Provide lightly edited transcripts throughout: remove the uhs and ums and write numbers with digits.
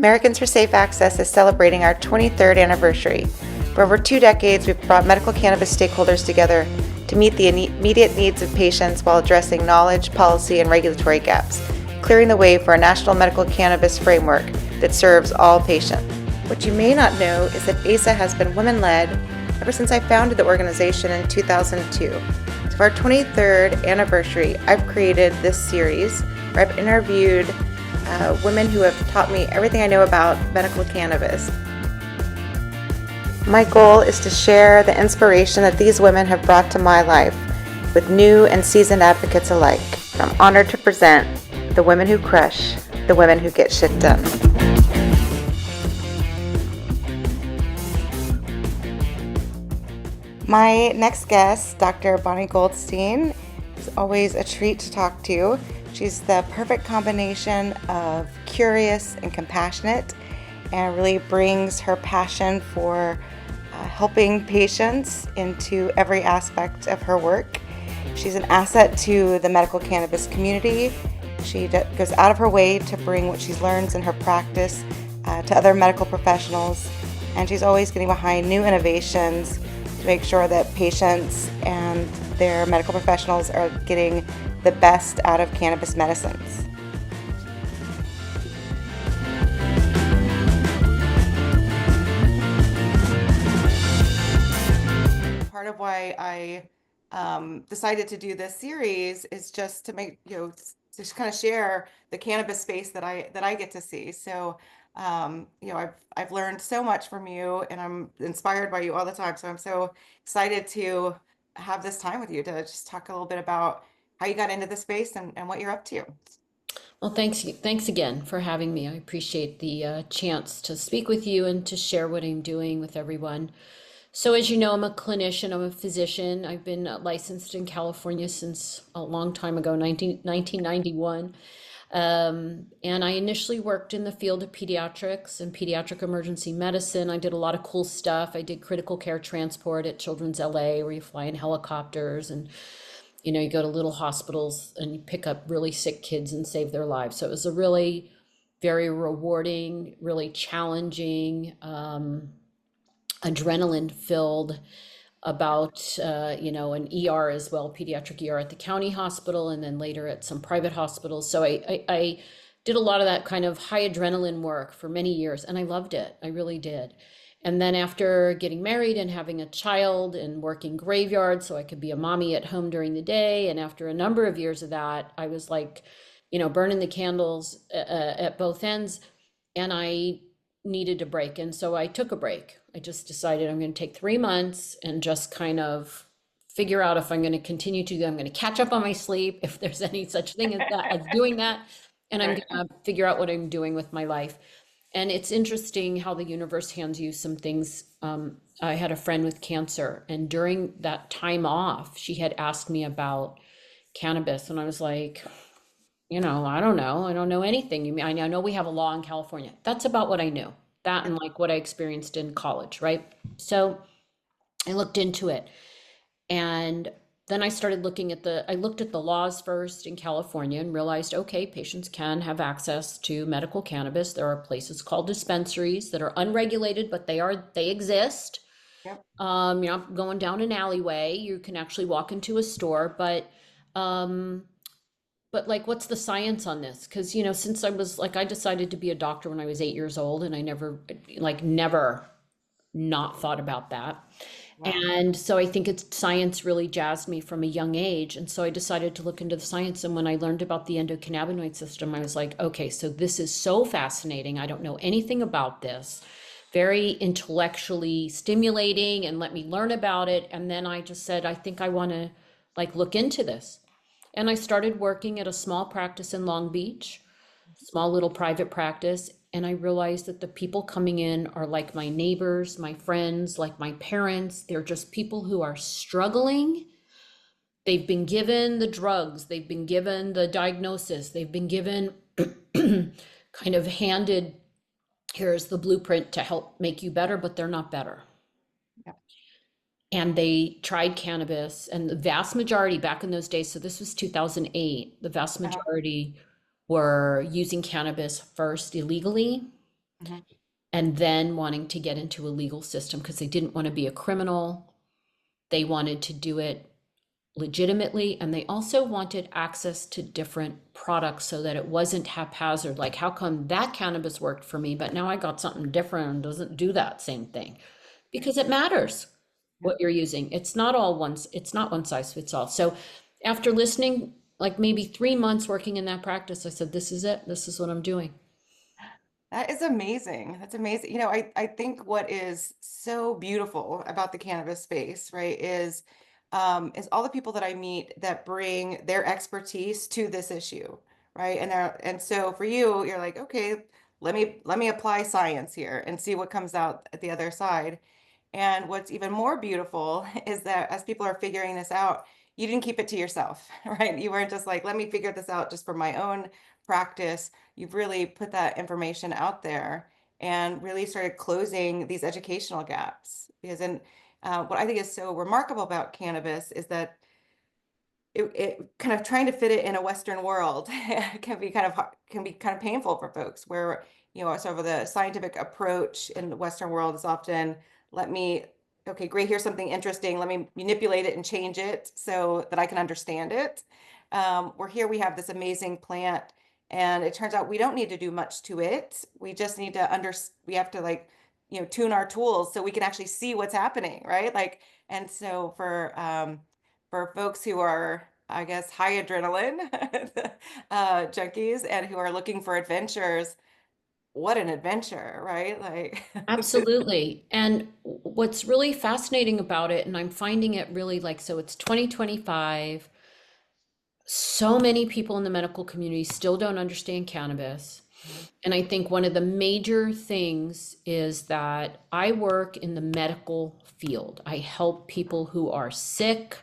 Americans for Safe Access is celebrating our 23rd anniversary. For over 2 decades, we've brought medical cannabis stakeholders together to meet the immediate needs of patients while addressing knowledge, policy, and regulatory gaps, clearing the way for a national medical cannabis framework that serves all patients. What you may not know is that ASA has been women-led ever since I founded the organization in 2002. So for our 23rd anniversary, I've created this series where I've interviewed women who have taught me everything I know about medical cannabis. My goal is to share the inspiration that these women have brought to my life with new and seasoned advocates alike. I'm honored to present the women who crush, the women who get shit done. My next guest, Dr. Bonni Goldstein, is always a treat to talk to. She's the perfect combination of curious and compassionate, and really brings her passion for helping patients into every aspect of her work. She's an asset to the medical cannabis community. She goes out of her way to bring what she learns in her practice to other medical professionals, and she's always getting behind new innovations to make sure that patients and their medical professionals are getting the best out of cannabis medicines. Part of why I decided to do this series is just to make, just kind of share the cannabis space that I get to see. So, I've learned so much from you, and I'm inspired by you all the time. So I'm so excited to have this time with you to just talk a little bit about how you got into the space and what you're up to. Well, thanks again for having me. I appreciate the chance to speak with you and to share what I'm doing with everyone. So, as you know, I'm a clinician, I'm a physician. I've been licensed in California since a long time ago, 1991. And I initially worked in the field of pediatrics and pediatric emergency medicine. I did a lot of cool stuff. I did critical care transport at Children's LA, where you fly in helicopters and you go to little hospitals and you pick up really sick kids and save their lives. So it was a really very rewarding, really challenging, adrenaline filled about, an ER as well, pediatric ER at the county hospital, and then later at some private hospitals. So I did a lot of that kind of high adrenaline work for many years, and I loved it. I really did. And then after getting married and having a child and working graveyard so I could be a mommy at home during the day, and after a number of years of that, I was like, burning the candles at both ends, and I needed a break. And so I took a break. I just decided I'm going to take 3 months and just kind of figure out if I'm going to continue to, I'm going to catch up on my sleep, if there's any such thing as that, as doing that. And I'm Right. going to figure out what I'm doing with my life. And it's interesting how the universe hands you some things. I had a friend with cancer, and during that time off, she had asked me about cannabis. And I was like, I don't know. I don't know anything. You mean, I know we have a law in California. That's about what I knew. That and like what I experienced in college, right? So I looked into it. And then I started I looked at the laws first in California and realized, okay, patients can have access to medical cannabis. There are places called dispensaries that are unregulated, but they exist. Yep. You're not going down an alleyway. You can actually walk into a store, um, but like, what's the science on this? Because, since I decided to be a doctor when I was 8 years old, and I never not thought about that. Wow. And so I think it's science really jazzed me from a young age. And so I decided to look into the science. And when I learned about the endocannabinoid system, I was like, okay, so this is so fascinating. I don't know anything about this. Very intellectually stimulating, and let me learn about it. And then I just said, I think I want to look into this. And I started working at a small practice in Long Beach, small little private practice. And I realized that the people coming in are like my neighbors, my friends, like my parents. They're just people who are struggling. They've been given the drugs, they've been given the diagnosis, they've been given kind of handed, here's the blueprint to help make you better, but they're not better. Yep. And they tried cannabis, and the vast majority back in those days, so this was 2008, the vast majority were using cannabis first illegally, Mhm. and then wanting to get into a legal system because they didn't want to be a criminal. They wanted to do it legitimately, and they also wanted access to different products so that it wasn't haphazard. Like, how come that cannabis worked for me, but now I got something different and doesn't do that same thing? Because it matters Yeah. what you're using. It's not one size fits all. So after listening, like maybe 3 months working in that practice, I said, this is it. This is what I'm doing. That is amazing. That's amazing. I think what is so beautiful about the cannabis space, right, is all the people that I meet that bring their expertise to this issue, right? And so for you, you're like, okay, let me apply science here and see what comes out at the other side. And what's even more beautiful is that as people are figuring this out, you didn't keep it to yourself, right? You weren't just like, let me figure this out just for my own practice. You've really put that information out there and really started closing these educational gaps. What I think is so remarkable about cannabis is that it kind of trying to fit it in a Western world can be kind of painful for folks where, sort of the scientific approach in the Western world is often, let me, okay, great, here's something interesting. Let me manipulate it and change it so that I can understand it. Where here we have this amazing plant, and it turns out we don't need to do much to it. We just need to we have to like, tune our tools so we can actually see what's happening, right? Like, and so for folks who are, I guess, high adrenaline junkies and who are looking for adventures. What an adventure, right? Like, Absolutely. And what's really fascinating about it, and I'm finding it really like, so it's 2025. So many people in the medical community still don't understand cannabis. And I think one of the major things is that I work in the medical field. I help people who are sick.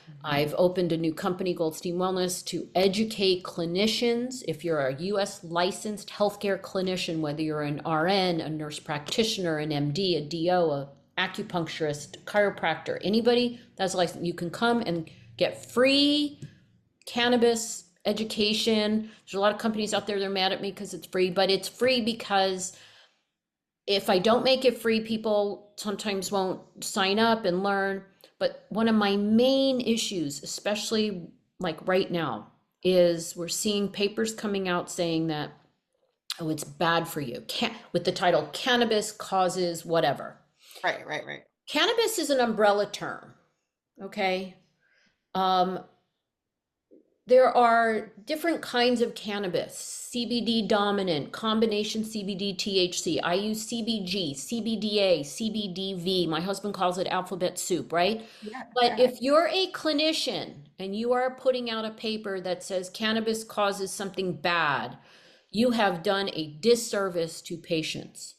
Mhm. I've opened a new company, Goldstein Wellness, to educate clinicians. If you're a US licensed healthcare clinician, whether you're an RN, a nurse practitioner, an MD, a DO, a acupuncturist, chiropractor, anybody that's licensed, you can come and get free cannabis education. There's a lot of companies out there, they're mad at me because it's free, but it's free because if I don't make it free, people sometimes won't sign up and learn. But one of my main issues, especially like right now, is we're seeing papers coming out saying that, oh, it's bad for you. With the title, Cannabis Causes Whatever. Right, right, right. Cannabis is an umbrella term, okay? Um, There are different kinds of cannabis, CBD dominant, combination CBD THC. I use CBG, CBDA, CBDV. My husband calls it alphabet soup, right? Yeah, But yeah. if you're a clinician and you are putting out a paper that says cannabis causes something bad, you have done a disservice to patients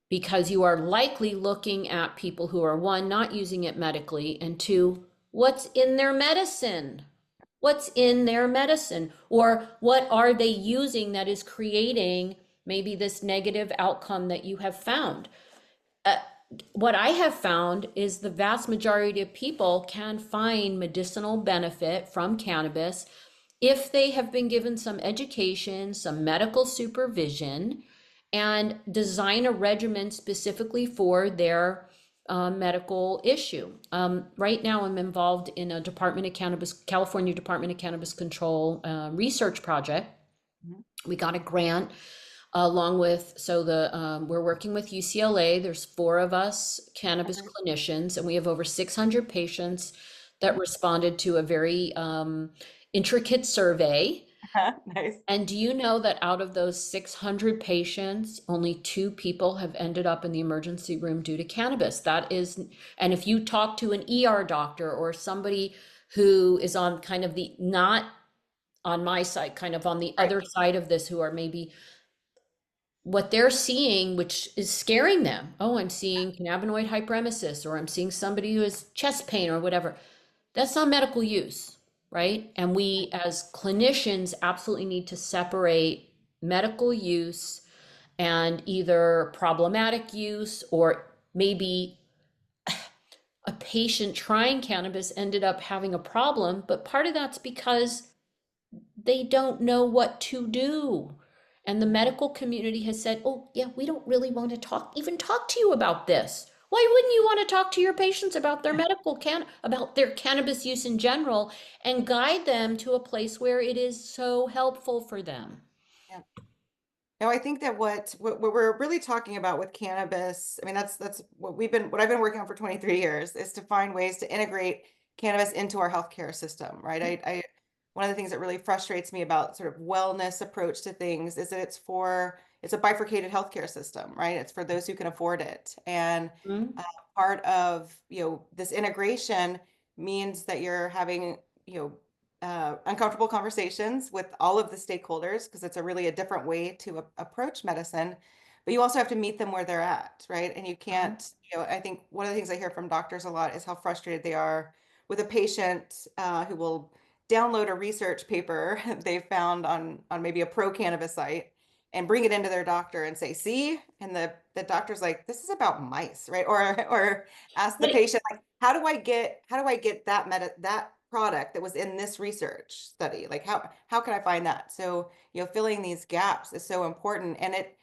because you are likely looking at people who are, one, not using it medically, and two, what's in their medicine? What's in their medicine? Or what are they using that is creating maybe this negative outcome that you have found? What I have found is the vast majority of people can find medicinal benefit from cannabis if they have been given some education, some medical supervision, and design a regimen specifically for their medical issue. Right now, I'm involved in a Department of Cannabis, California Department of Cannabis Control research project. Mhm. We got a grant along with, so we're working with UCLA. There's four of us cannabis Okay. clinicians, and we have over 600 patients that Mhm. responded to a very intricate survey. Nice. And do you know that out of those 600 patients, only two people have ended up in the emergency room due to cannabis? That is, and if you talk to an ER doctor or somebody who is on kind of the, not on my side, kind of on the Right. other side of this, who are maybe what they're seeing, which is scaring them. Oh, I'm seeing cannabinoid hyperemesis, or I'm seeing somebody who has chest pain or whatever. That's not medical use, right? And we as clinicians absolutely need to separate medical use and either problematic use, or maybe a patient trying cannabis ended up having a problem, but part of that's because they don't know what to do. And the medical community has said, oh, yeah, we don't really want to even talk to you about this. Why wouldn't you want to talk to your patients about their about their cannabis use in general and guide them to a place where it is so helpful for them? Yeah. No, I think that what we're really talking about with cannabis, I mean, that's what I've been working on for 23 years is to find ways to integrate cannabis into our healthcare system, right? One of the things that really frustrates me about sort of wellness approach to things is that it's a bifurcated healthcare system, right? It's for those who can afford it. And Mm, uh, part of, this integration means that you're having, uncomfortable conversations with all of the stakeholders because it's a different way to approach medicine. But you also have to meet them where they're at, right? And you mm, can't, I think one of the things I hear from doctors a lot is how frustrated they are with a patient who will download a research paper they found on maybe a pro cannabis site and bring it into their doctor and say, see, and the doctor's like, this is about mice, right? Or ask the Right. patient, like, how do I get that product that was in this research study? Like how can I find that? So, filling these gaps is so important, and it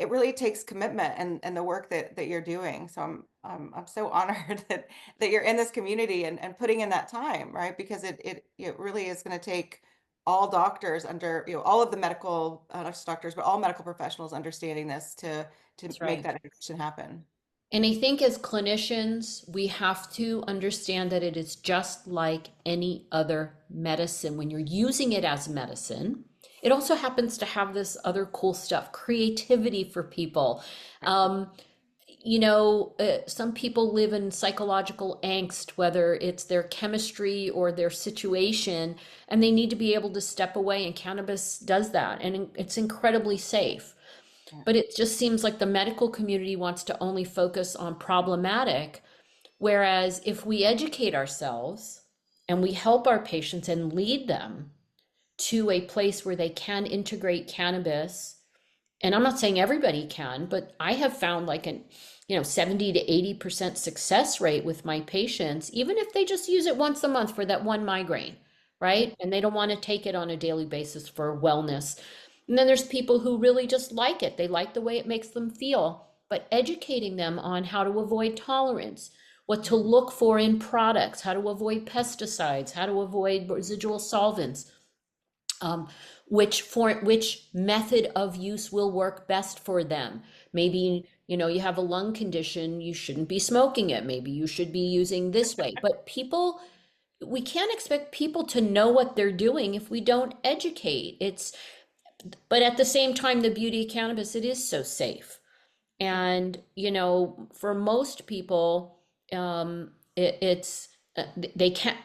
really takes commitment and the work that you're doing. So I'm so honored that you're in this community and putting in that time, right? Because it really is going to take all doctors under, all of the medical, not just doctors, but all medical professionals understanding this to That's make right. that integration happen. And I think as clinicians, we have to understand that it is just like any other medicine. When you're using it as medicine, it also happens to have this other cool stuff, creativity for people. Um, some people live in psychological angst, whether it's their chemistry or their situation, and they need to be able to step away, and cannabis does that, and it's incredibly safe. Yeah. But it just seems like the medical community wants to only focus on problematic, whereas if we educate ourselves and we help our patients and lead them to a place where they can integrate cannabis, and I'm not saying everybody can, but I have found like an 70 to 80% success rate with my patients, even if they just use it once a month for that one migraine, right? And they don't want to take it on a daily basis for wellness. And then there's people who really just like it. They like the way it makes them feel, but educating them on how to avoid tolerance, what to look for in products, how to avoid pesticides, how to avoid residual solvents, um, which method of use will work best for them. Maybe, you have a lung condition, you shouldn't be smoking it. Maybe you should be using this way. But we can't expect people to know what they're doing if we don't educate. But at the same time, the beauty of cannabis, it is so safe. And, for most people, it's they can't.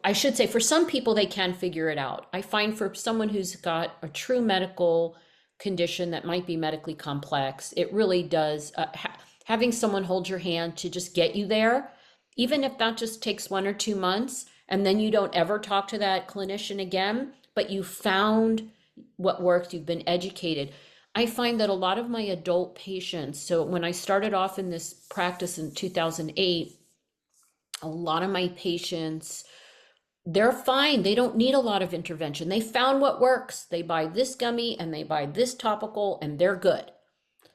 I should say, for some people, they can figure it out. I find for someone who's got a true medical condition that might be medically complex, it really does. Having someone hold your hand to just get you there, even if that just takes 1 or 2 months, and then you don't ever talk to that clinician again, but you found what works, you've been educated. I find that a lot of my adult patients, so when I started off in this practice in 2008, a lot of my patients, they're fine. They don't need a lot of intervention. They found what works. They buy this gummy and they buy this topical and they're good.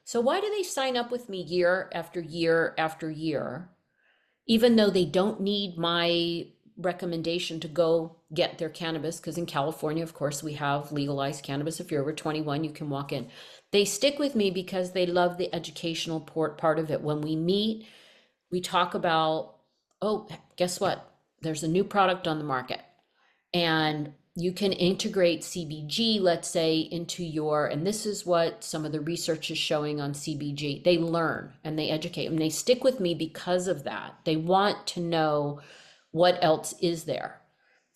So why do they sign up with me year after year after year, even though they don't need my recommendation to go get their cannabis? Because in California, of course, we have legalized cannabis. If you're over 21, you can walk in. They stick with me because they love the educational part of it. When we meet, we talk about, oh, guess what? There's a new product on the market, and you can integrate CBG, let's say, into and this is what some of the research is showing on CBG. They learn and they educate, and they stick with me because of that. They want to know what else is there.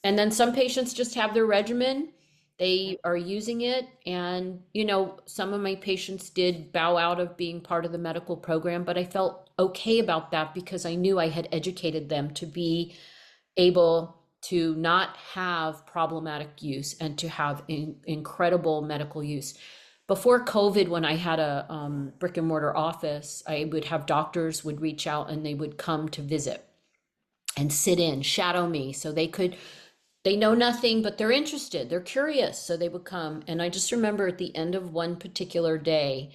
And then some patients just have their regimen. They are using it. And, some of my patients did bow out of being part of the medical program, but I felt okay about that because I knew I had educated them to be able to not have problematic use and to have incredible medical use. Before COVID, when I had a brick and mortar office, I would have doctors would reach out and they would come to visit and sit in, shadow me, so they could they know nothing, but they're interested, they're curious, so they would come. And I just remember at the end of one particular day,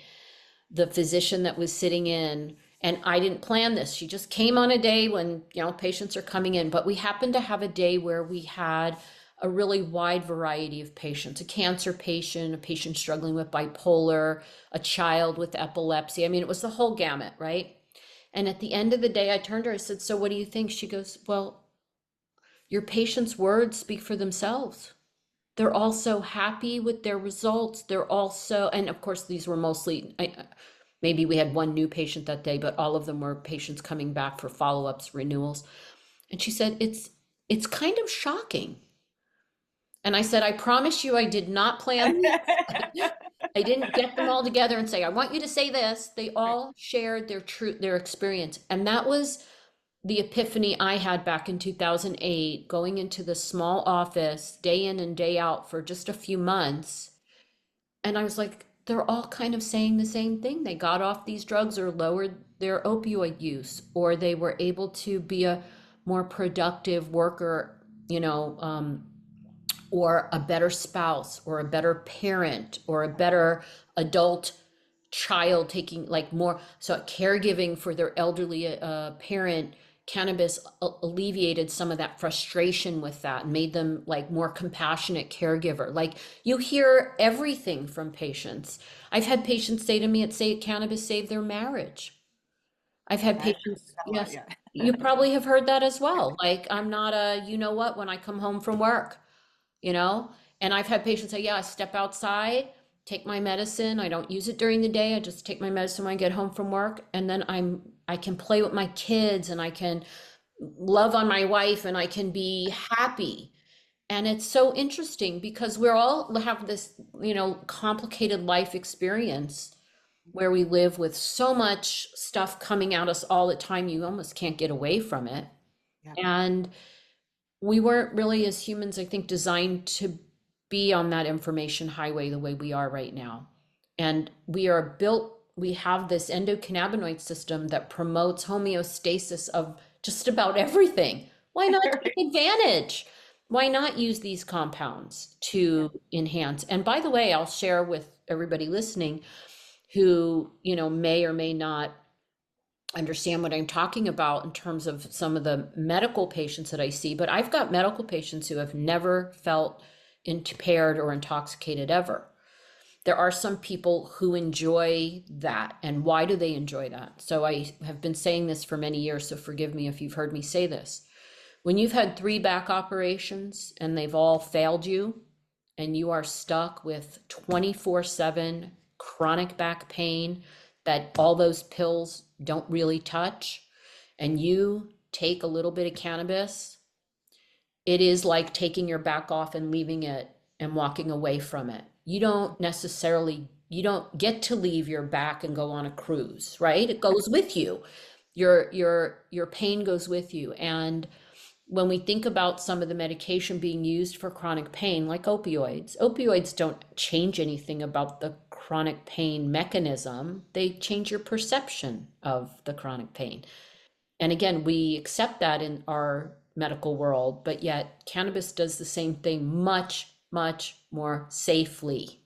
the physician that was sitting in, and I didn't plan this, she just came on a day when, patients are coming in, but we happened to have a day where we had a really wide variety of patients, a cancer patient, a patient struggling with bipolar, a child with epilepsy. I mean, it was the whole gamut, right? And at the end of the day, I turned to her, I said, so what do you think? She goes, well, your patients' words speak for themselves. They're all so happy with their results. They're also, and of course, these were mostly, maybe we had one new patient that day, but all of them were patients coming back for follow-ups, renewals. And she said, it's kind of shocking. And I said, I promise you, I did not plan this. I didn't get them all together and say, I want you to say this. They all shared their experience. And that was the epiphany I had back in 2008, going into the small office day in and day out for just a few months. And I was like, they're all kind of saying the same thing. They got off these drugs or lowered their opioid use, or they were able to be a more productive worker, or a better spouse, or a better parent, or a better adult child, taking like more, so caregiving for their elderly parent. Cannabis alleviated some of that frustration with that and made them like more compassionate caregiver. Like, you hear everything from patients. I've had patients say to me, cannabis saved their marriage. I've had I've heard patients, that a lot, yes, yeah. you probably have heard that as well. Like, I'm not a, when I come home from work, you know? And I've had patients say, yeah, I step outside, take my medicine. I don't use it during the day. I just take my medicine when I get home from work. And then I can play with my kids, and I can love on my wife, and I can be happy. And it's so interesting because we're all have this, complicated life experience where we live with so much stuff coming at us all the time. You almost can't get away from it. Yeah. And we weren't really, as humans, I think, designed to be on that information highway the way we are right now. And we have this endocannabinoid system that promotes homeostasis of just about everything. Why not take advantage? Why not use these compounds to enhance? And by the way, I'll share with everybody listening who, may or may not understand what I'm talking about in terms of some of the medical patients that I see, but I've got medical patients who have never felt impaired or intoxicated ever. There are some people who enjoy that. And why do they enjoy that? So I have been saying this for many years, so forgive me if you've heard me say this. When you've had 3 back operations and they've all failed you, and you are stuck with 24/7 chronic back pain that all those pills don't really touch, and you take a little bit of cannabis, it is like taking your back off and leaving it and walking away from it. You don't get to leave your back and go on a cruise, right? It goes with you. Your pain goes with you. And when we think about some of the medication being used for chronic pain, like opioids don't change anything about the chronic pain mechanism. They change your perception of the chronic pain. And again, we accept that in our medical world, but yet cannabis does the same thing much, much more safely.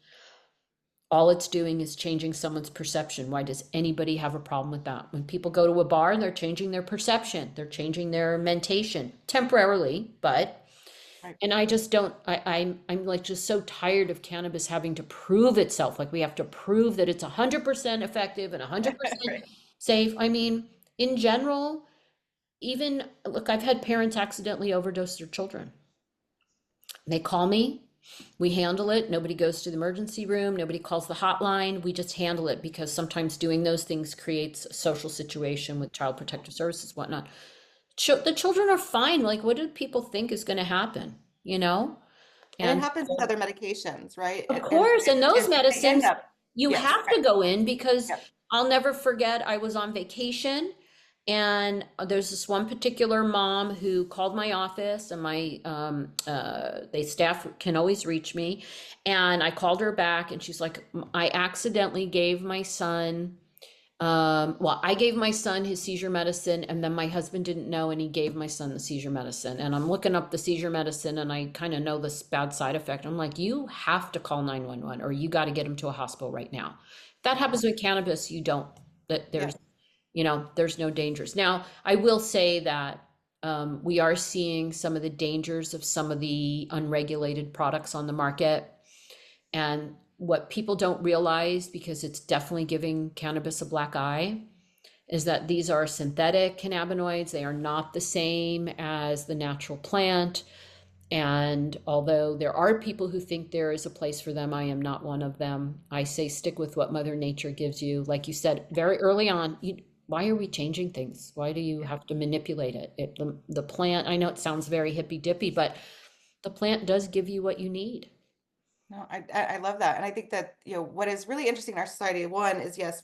All it's doing is changing someone's perception. Why does anybody have a problem with that? When people go to a bar, they're changing their perception. They're changing their mentation temporarily, but Right. and I just don't I'm like just so tired of cannabis having to prove itself. Like, we have to prove that it's 100% effective and 100% Right. safe. I mean, in general, even look, I've had parents accidentally overdose their children. They call me, we handle it. Nobody goes to the emergency room. Nobody calls the hotline. We just handle it because sometimes doing those things creates a social situation with child protective services, whatnot. The children are fine. Like, what do people think is going to happen? You know? And it And happens with other medications, right? of course, and those They end medicines, up, you yes, have right. to go in because Yep. I'll never forget, I was on vacation, and there's this one particular mom who called my office, and my they staff can always reach me, and I called her back, and she's like, I accidentally gave my son Well, I gave my son his seizure medicine, and then my husband didn't know, and he gave my son the seizure medicine. And I'm looking up the seizure medicine, and I kind of know this bad side effect. I'm like, you have to call 911, or you got to get him to a hospital right now. If that Yeah. happens with cannabis, you don't. That Yeah. there's, there's no dangers. Now, I will say that we are seeing some of the dangers of some of the unregulated products on the market. And what people don't realize, because it's definitely giving cannabis a black eye, is that these are synthetic cannabinoids. They are not the same as the natural plant. And although there are people who think there is a place for them, I am not one of them. I say stick with what Mother Nature gives you. Like you said very early on, why are we changing things? Why do you have to manipulate it? The plant, I know it sounds very hippy dippy, but the plant does give you what you need. No, I love that. And I think that, what is really interesting in our society, one is yes,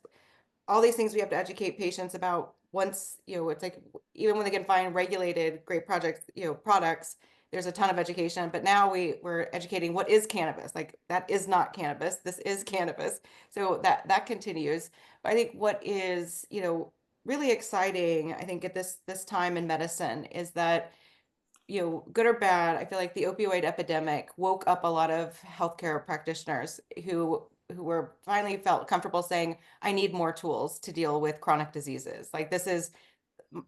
all these things we have to educate patients about once, it's like even when they can find regulated great projects, products, there's a ton of education. But now we're educating what is cannabis. Like that is not cannabis. This is cannabis. So that continues. But I think what is, really exciting, I think at this time in medicine is that good or bad, I feel like the opioid epidemic woke up a lot of healthcare practitioners who were finally felt comfortable saying, I need more tools to deal with chronic diseases. Like this is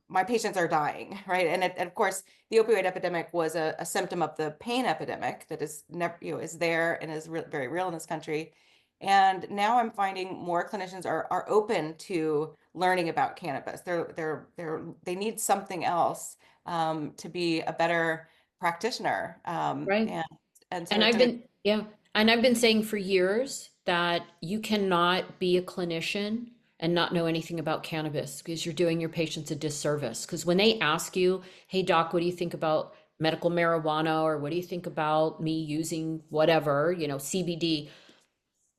my patients are dying, right? And of course, the opioid epidemic was a symptom of the pain epidemic that is never, is there and is very real in this country. And now I'm finding more clinicians are open to learning about cannabis. They need something else to be a better practitioner. Right. And so And to I've been saying for years that you cannot be a clinician and not know anything about cannabis because you're doing your patients a disservice. Because when they ask you, hey, doc, what do you think about medical marijuana? Or what do you think about me using whatever, CBD?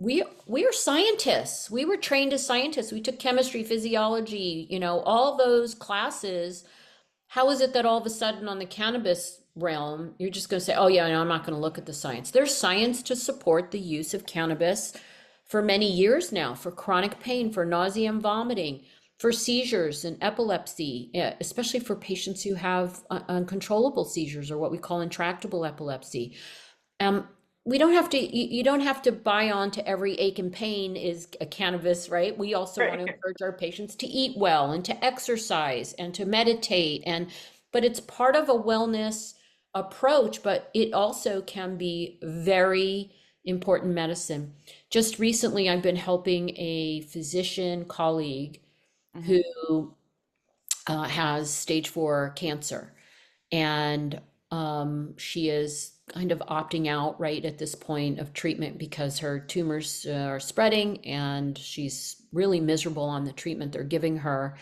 We are scientists. We were trained as scientists. We took chemistry, physiology, all those classes. How is it that all of a sudden on the cannabis realm, you're just going to say, oh, yeah, no, I'm not going to look at the science? There's science to support the use of cannabis for many years now for chronic pain, for nausea and vomiting, for seizures and epilepsy, especially for patients who have uncontrollable seizures or what we call intractable epilepsy. Um, we don't have to, you don't have to buy on to every ache and pain is a cannabis, right? We also want to Right. encourage our patients to eat well and to exercise and to meditate but it's part of a wellness approach, but it also can be very important medicine. Just recently, I've been helping a physician colleague Mhm. who has stage 4 cancer. And she is kind of opting out right at this point of treatment because her tumors are spreading and she's really miserable on the treatment they're giving her.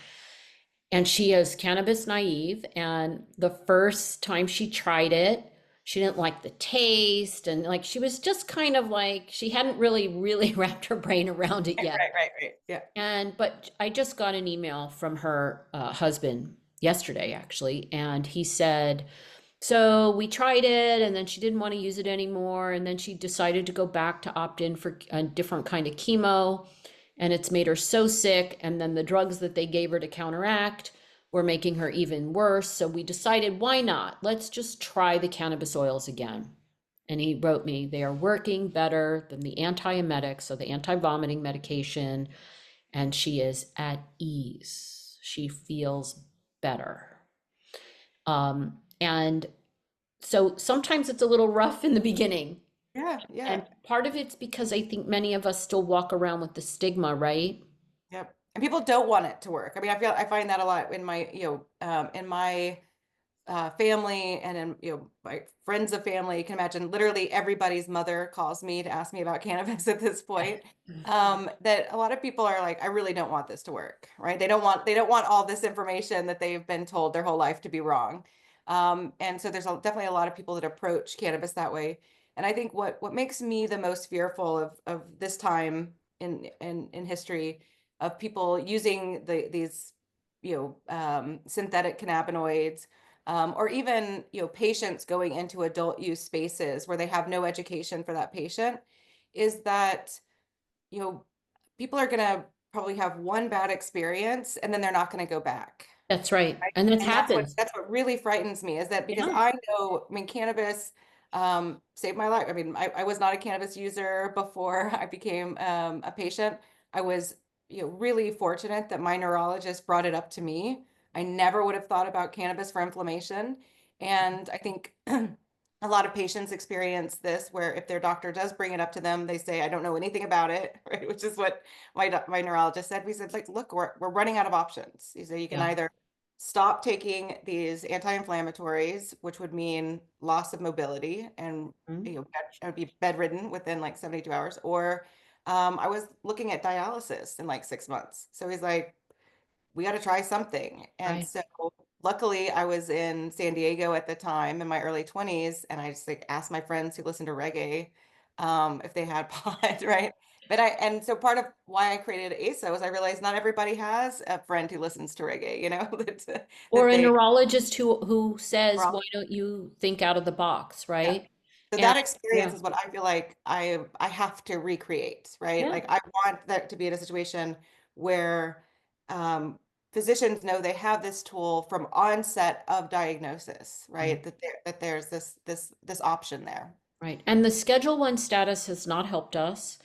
And she is cannabis naive. And the first time she tried it, she didn't like the taste. And like she was just kind of like, she hadn't really wrapped her brain around it yet. Right. Yeah. But I just got an email from her husband yesterday, actually, and he said, so we tried it, and then she didn't want to use it anymore, and then she decided to go back to opt in for a different kind of chemo, and it's made her so sick, and then the drugs that they gave her to counteract were making her even worse. So we decided, why not? Let's just try the cannabis oils again. And he wrote me, they are working better than the antiemetics, so the anti-vomiting medication, and she is at ease. She feels better. And so sometimes it's a little rough in the beginning. Yeah. And part of it's because I think many of us still walk around with the stigma, right? Yep. And people don't want it to work. I mean, I find that a lot in my, in my family and in, my friends of family. You can imagine literally everybody's mother calls me to ask me about cannabis at this point. That a lot of people are like, I really don't want this to work, right? They don't want all this information that they've been told their whole life to be wrong. And so there's definitely a lot of people that approach cannabis that way. And I think what makes me the most fearful of this time in history of people using these synthetic cannabinoids, or even patients going into adult use spaces where they have no education for that patient, is that you know people are gonna probably have one bad experience and then they're not going to go back. That's right. Right? And that And that's what happens. that's what really frightens me is that because Yeah. I know, I mean, cannabis saved my life. I mean, I was not a cannabis user before I became a patient. I was, really fortunate that my neurologist brought it up to me. I never would have thought about cannabis for inflammation. And I think a lot of patients experience this where if their doctor does bring it up to them, they say, I don't know anything about it, right? Which is what my neurologist said. We said, like, look, we're running out of options. You say you can Yeah. either stop taking these anti-inflammatories, which would mean loss of mobility and Mhm. I'd be bedridden within like 72 hours. Or I was looking at dialysis in like 6 months. So he's like, we got to try something. And Right. so luckily I was in San Diego at the time in my early 20s and I just like asked my friends who listen to reggae if they had pot, right? And so part of why I created ASA was I realized not everybody has a friend who listens to reggae, Or that a they neurologist who says, are. why don't you think out of the box, Yeah. right? So And that experience yeah, is what I feel like I have to recreate, right? yeah, Like I want that to be in a situation where um, physicians know they have this tool from onset of diagnosis, right, right? That there's this option there. right. And the Schedule One status has not helped us.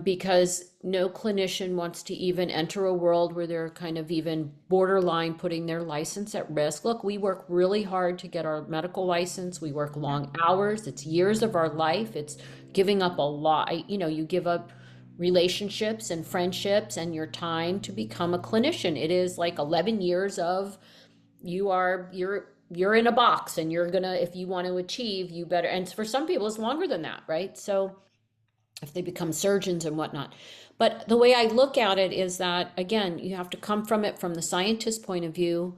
Because no clinician wants to even enter a world where they're kind of even borderline putting their license at risk. Look, we work really hard to get our medical license. We work Yeah. long hours. It's years of our life. It's giving up a lot. You give up relationships and friendships and your time to become a clinician. It is like 11 years of you're in a box and you're gonna if you want to achieve, you better. And for some people, it's longer than that, right? So if they become surgeons and whatnot. But the way I look at it is that, again, you have to come from it from the scientist point of view.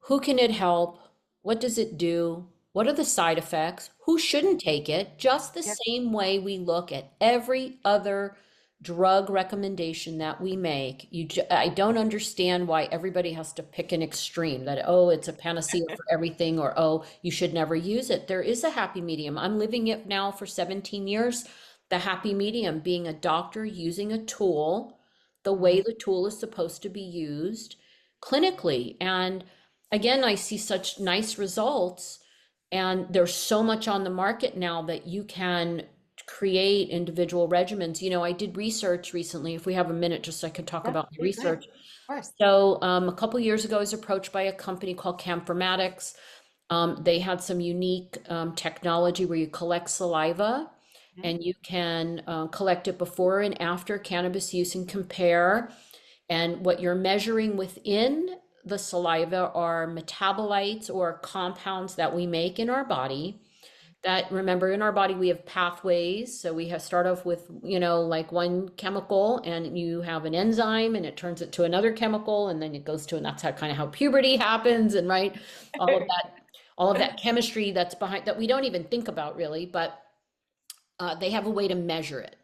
Who can it help? What does it do? What are the side effects? Who shouldn't take it? Just the Yeah. same way we look at every other drug recommendation that we make. I don't understand why everybody has to pick an extreme that, oh, it's a panacea for everything, or, oh, you should never use it. There is a happy medium. I'm living it now for 17 years. The happy medium being a doctor using a tool the way Mhm. the tool is supposed to be used clinically. And again, I see such nice results, and there's so much on the market now that you can create individual regimens. I did research recently. If we have a minute, just so I could talk Yeah. about my Go ahead. research. Of course. So, a couple years ago, I was approached by a company called Camphormatics. They had some unique technology where you collect saliva Mhm. and you can collect it before and after cannabis use and compare. And what you're measuring within the saliva are metabolites or compounds that we make in our body. That, remember, in our body we have pathways. So we have start off with, like one chemical, and you have an enzyme and it turns it to another chemical, and then it goes to, and that's how kind of how puberty happens, and right, all of that, all of that chemistry that's behind that we don't even think about really, but they have a way to measure it.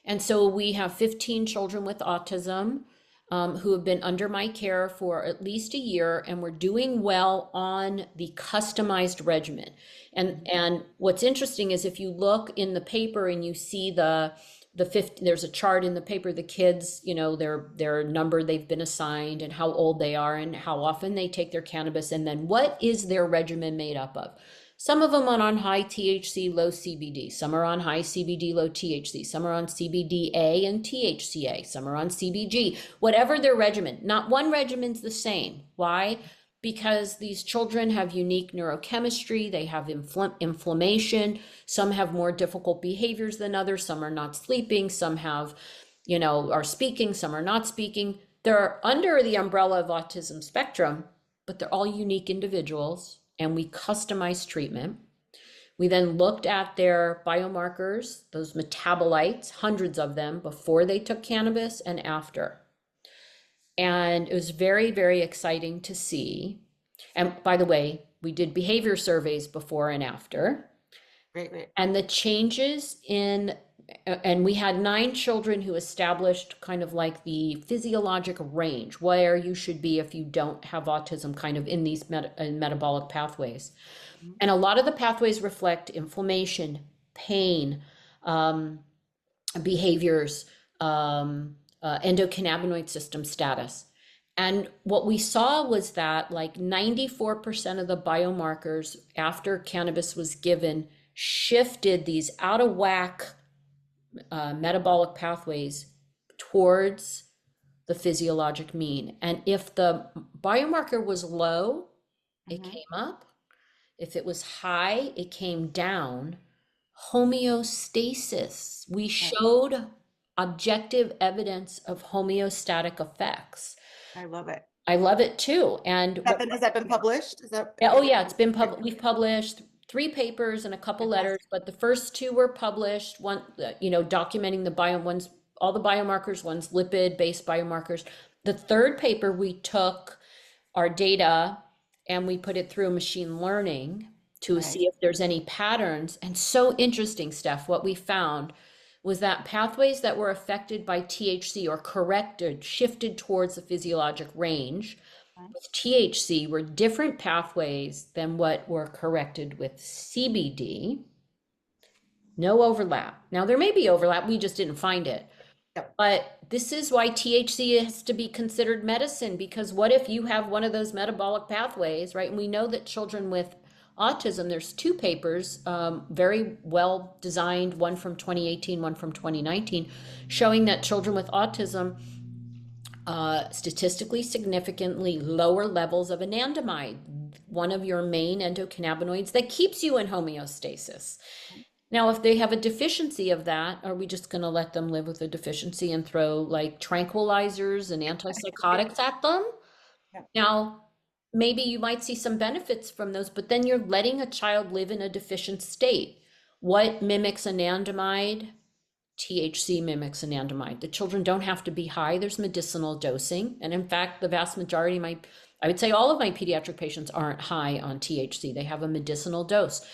And so we have 15 children with autism who have been under my care for at least a year, and we're doing well on the customized regimen. And what's interesting is if you look in the paper and you see the 50, there's a chart in the paper, the kids, their number they've been assigned and how old they are and how often they take their cannabis, and then what is their regimen made up of. Some of them are on high THC, low CBD. Some are on high CBD, low THC. Some are on CBDA and THCA. Some are on CBG. Whatever their regimen. Not one regimen's the same. Why? Because these children have unique neurochemistry. They have inflammation. Some have more difficult behaviors than others. Some are not sleeping. Some have, are speaking. Some are not speaking. They're under the umbrella of autism spectrum, but they're all unique individuals, and we customized treatment. We then looked at their biomarkers, those metabolites, hundreds of them, before they took cannabis and after. And it was very, very exciting to see. And by the way, we did behavior surveys before and after. Great, great. And the changes in, and we had 9 children who established kind of like the physiologic range where you should be if you don't have autism, kind of in these metabolic pathways. Mhm. And a lot of the pathways reflect inflammation, pain, um, behaviors, endocannabinoid system status. And what we saw was that like 94% of the biomarkers after cannabis was given shifted these out of whack metabolic pathways towards the physiologic mean. And if the biomarker was low, it Hmm. came up. If it was high, it came down. Homeostasis. We Right. showed objective evidence of homeostatic effects. I love it. I love it too. And what, Has that been published? yeah, oh Is it yeah, it's been we've published three papers and a couple letters, fantastic? but the first two were published, one, documenting the ones, all the biomarkers, one's lipid-based biomarkers. The third paper, we took our data and we put it through machine learning to Right. see if there's any patterns. And so interesting, Steph, what we found was that pathways that were affected by THC or corrected, shifted towards the physiologic range Right. with THC were different pathways than what were corrected with CBD. No overlap. Now, there may be overlap, we just didn't find it. Yep. But this is why THC has to be considered medicine, because what if you have one of those metabolic pathways, right? And we know that children with autism, there's two papers, very well designed, one from 2018, one from 2019, showing that children with autism statistically significantly lower levels of anandamide, one of your main endocannabinoids that keeps you in homeostasis. Now, if they have a deficiency of that, are we just going to let them live with a deficiency and throw like tranquilizers and antipsychotics at them? Yep. Now, maybe you might see some benefits from those, but then you're letting a child live in a deficient state. What mimics anandamide? THC mimics anandamide. The children don't have to be high. There's medicinal dosing. And in fact, the vast majority of I would say all of my pediatric patients aren't high on THC. They have a medicinal dose.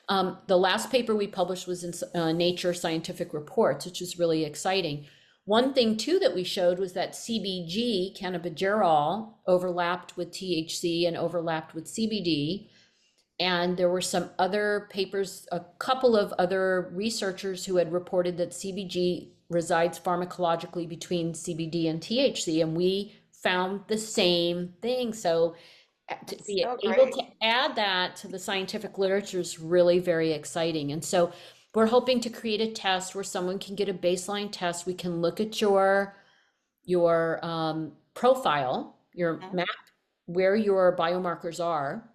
The last paper we published was in Nature Scientific Reports, which is really exciting. One thing too that we showed was that CBG, cannabigerol, overlapped with THC and overlapped with CBD. And there were some other papers, a couple of other researchers who had reported that CBG resides pharmacologically between CBD and THC, and we found the same thing. So to That's be so able great. to add that to the scientific literature is really very exciting. And so we're hoping to create a test where someone can get a baseline test. We can look at your profile, your Mhm. map, where your biomarkers are,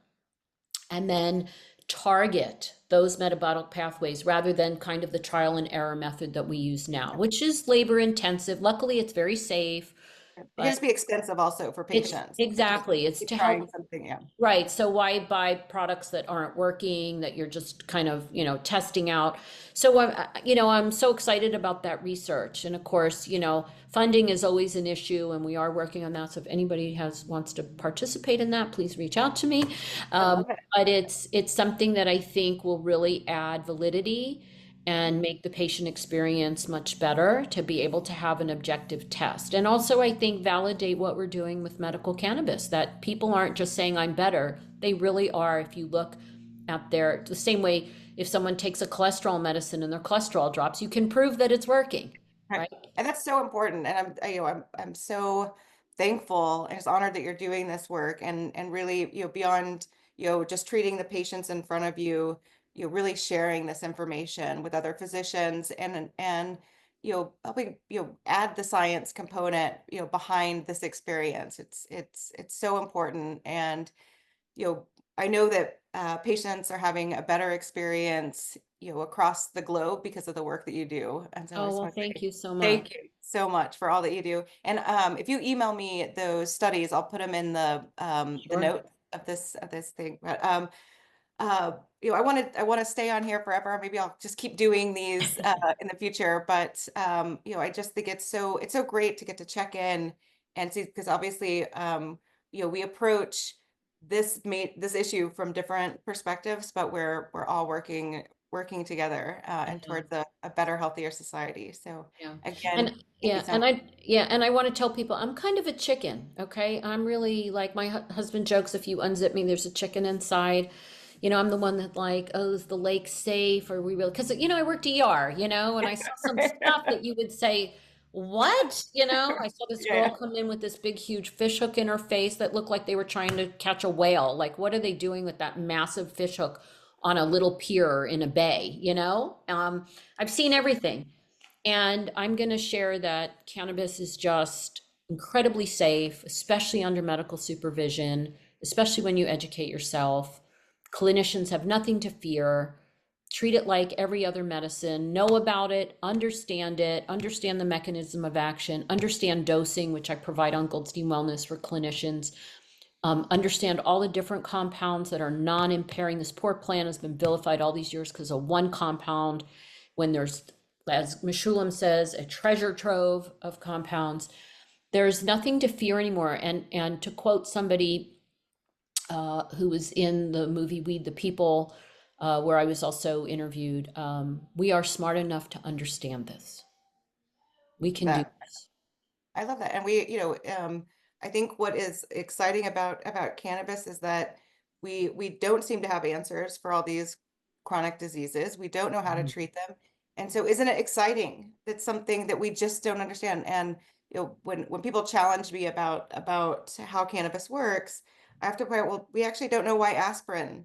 and then target those metabolic pathways rather than kind of the trial and error method that we use now, which is labor intensive. Luckily, it's very safe, It can but just be expensive also for it's patients to just exactly, it's keep to trying help. something. Yeah. Right. So why buy products that aren't working, that you're just kind of, testing out? So I'm so excited about that research. And of course, funding is always an issue and we are working on that. So if anybody wants to participate in that, please reach out to me. I Um, love it. but it's something that I think will really add validity and make the patient experience much better to be able to have an objective test. And also, I think, validate what we're doing with medical cannabis, that people aren't just saying I'm better. They really are. If you look at the same way, if someone takes a cholesterol medicine and their cholesterol drops, you can prove that it's working, Right. right? And that's so important. And I'm so thankful and just honored that you're doing this work and really, beyond, just treating the patients in front of you, really sharing this information with other physicians and helping, add the science component, behind this experience. It's so important. And you know, I know that patients are having a better experience, across the globe because of the work that you do. And so I Oh, just well, want to thank say you so much. thank you so much for all that you do. And if you email me those studies, I'll put them in the Sure. notes of this thing. But I want to stay on here forever. Maybe I'll just keep doing these in the future. But I just think it's so great to get to check in and see because obviously we approach this issue from different perspectives, but we're all working together and Yeah. towards a better, healthier society. So Yeah. again, And thank you yeah, so and much. I want to tell people I'm kind of a chicken, okay? I'm really like my husband jokes if you unzip me there's a chicken inside. I'm the one that like, oh, is the lake safe? Are we real? Because I worked ER, and I saw some stuff that you would say, what? You know, I saw this Yeah, girl yeah. come in with this big, huge fish hook in her face that looked like they were trying to catch a whale. Like, what are they doing with that massive fish hook on a little pier in a bay? You know, I've seen everything. And I'm going to share that cannabis is just incredibly safe, especially under medical supervision, especially when you educate yourself. Clinicians have nothing to fear. Treat it like every other medicine, know about it, understand the mechanism of action, understand dosing, which I provide on Goldstein Wellness for clinicians, understand all the different compounds that are non-impairing. This poor plant has been vilified all these years because of one compound, when there's, as Meshulam says, a treasure trove of compounds. There's nothing to fear anymore. And to quote somebody who was in the movie Weed the People, where I was also interviewed, we are smart enough to understand this. We can do That this. I love that. And I think what is exciting about cannabis is that we don't seem to have answers for all these chronic diseases. We don't know how to treat them. And so isn't it exciting? That's something that we just don't understand. And when people challenge me about how cannabis works, I have to point out, well, we actually don't know why aspirin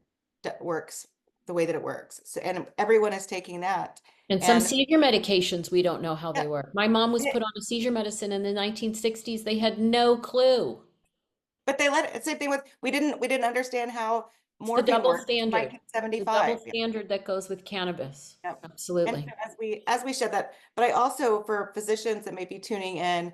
works the way that it works. So, and everyone is taking that. And some And seizure medications, we don't know how they yeah, work. My mom was put on a seizure medicine in the 1960s. They had no clue. but they let it, same thing with we didn't understand how It's the morphine double worked in standard. The double 1975. Yeah. standard that goes with cannabis. Yeah. And Absolutely. so as we shed that, but I also for physicians that may be tuning in,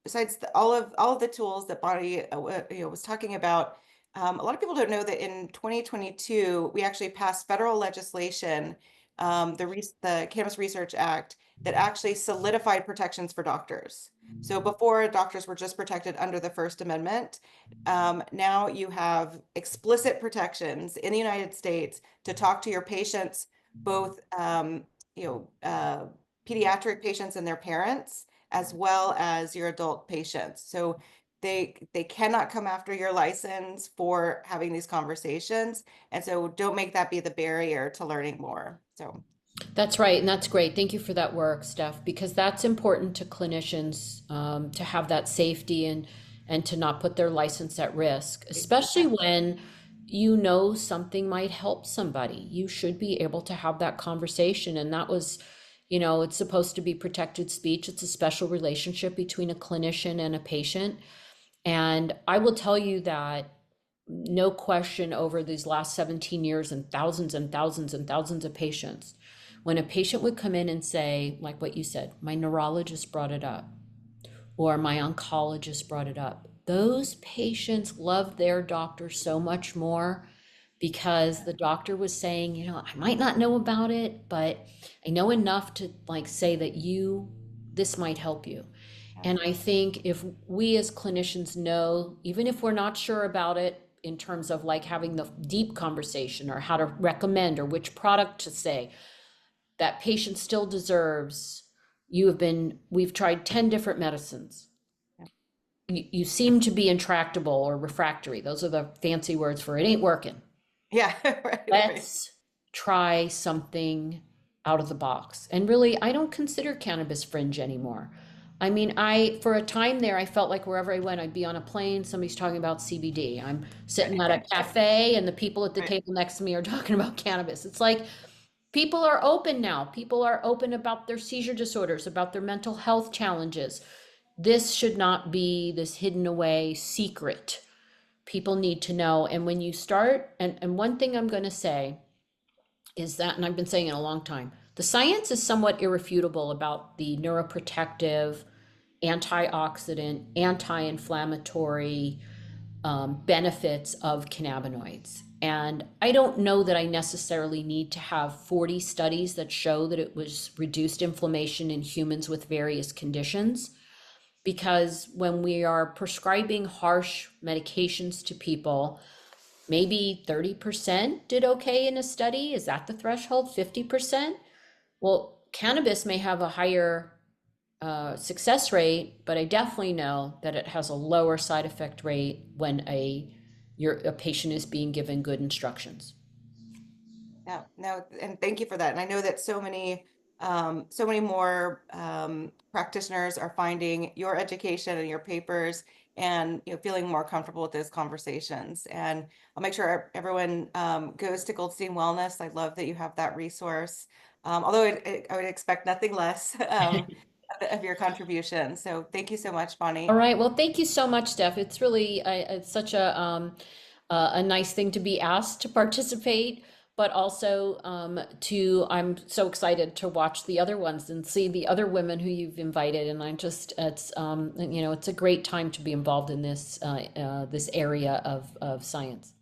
besides all of the tools that Bonnie was talking about, a lot of people don't know that in 2022 we actually passed federal legislation, the Cannabis Research Act, that actually solidified protections for doctors. So before doctors were just protected under the First Amendment, now you have explicit protections in the United States to talk to your patients, both pediatric patients and their parents, as well as your adult patients. So they cannot come after your license for having these conversations. And so don't make that be the barrier to learning more. So That's right, and that's great. Thank you for that work, Steph, because that's important to clinicians, to have that safety and to not put their license at risk, especially yeah, when you know something might help somebody. You should be able to have that conversation, and that was, it's supposed to be protected speech. It's a special relationship between a clinician and a patient. And I will tell you that no question over these last 17 years and thousands and thousands and thousands of patients, when a patient would come in and say, like what you said, my neurologist brought it up, or my oncologist brought it up, those patients love their doctor so much more because the doctor was saying, I might not know about it, but I know enough to like say that this might help you. yeah, And I think if we as clinicians know, even if we're not sure about it, in terms of like having the deep conversation or how to recommend or which product to say, that patient still deserves, we've tried 10 different medicines. yeah, You seem to be intractable or refractory. Those are the fancy words for it ain't working. yeah, right, right. Let's try something out of the box. And really, I don't consider cannabis fringe anymore. I mean, for a time there, I felt like wherever I went, I'd be on a plane, somebody's talking about CBD. I'm sitting at a cafe, and the people at the Right. table next to me are talking about cannabis. It's like people are open now. People are open about their seizure disorders, about their mental health challenges. This should not be this hidden away secret. People need to know. And when you start, and one thing I'm going to say is that, and I've been saying it a long time, the science is somewhat irrefutable about the neuroprotective, antioxidant, anti-inflammatory benefits of cannabinoids. And I don't know that I necessarily need to have 40 studies that show that it was reduced inflammation in humans with various conditions. Because when we are prescribing harsh medications to people, maybe 30% did okay in a study. Is that the threshold? 50%? Well, cannabis may have a higher success rate, but I definitely know that it has a lower side effect rate when a patient is being given good instructions. Yeah, no, and thank you for that. And I know that so many so many more practitioners are finding your education and your papers and feeling more comfortable with those conversations. And I'll make sure everyone goes to Goldstein Wellness. I love that you have that resource. Although I would expect nothing less of your contribution. So thank you so much, All Bonnie. right. Well, thank you so much, Steph. It's really it's such a nice thing to be asked to participate, but also to I'm so excited to watch the other ones and see the other women who you've invited. And I'm just it's it's a great time to be involved in this area of science.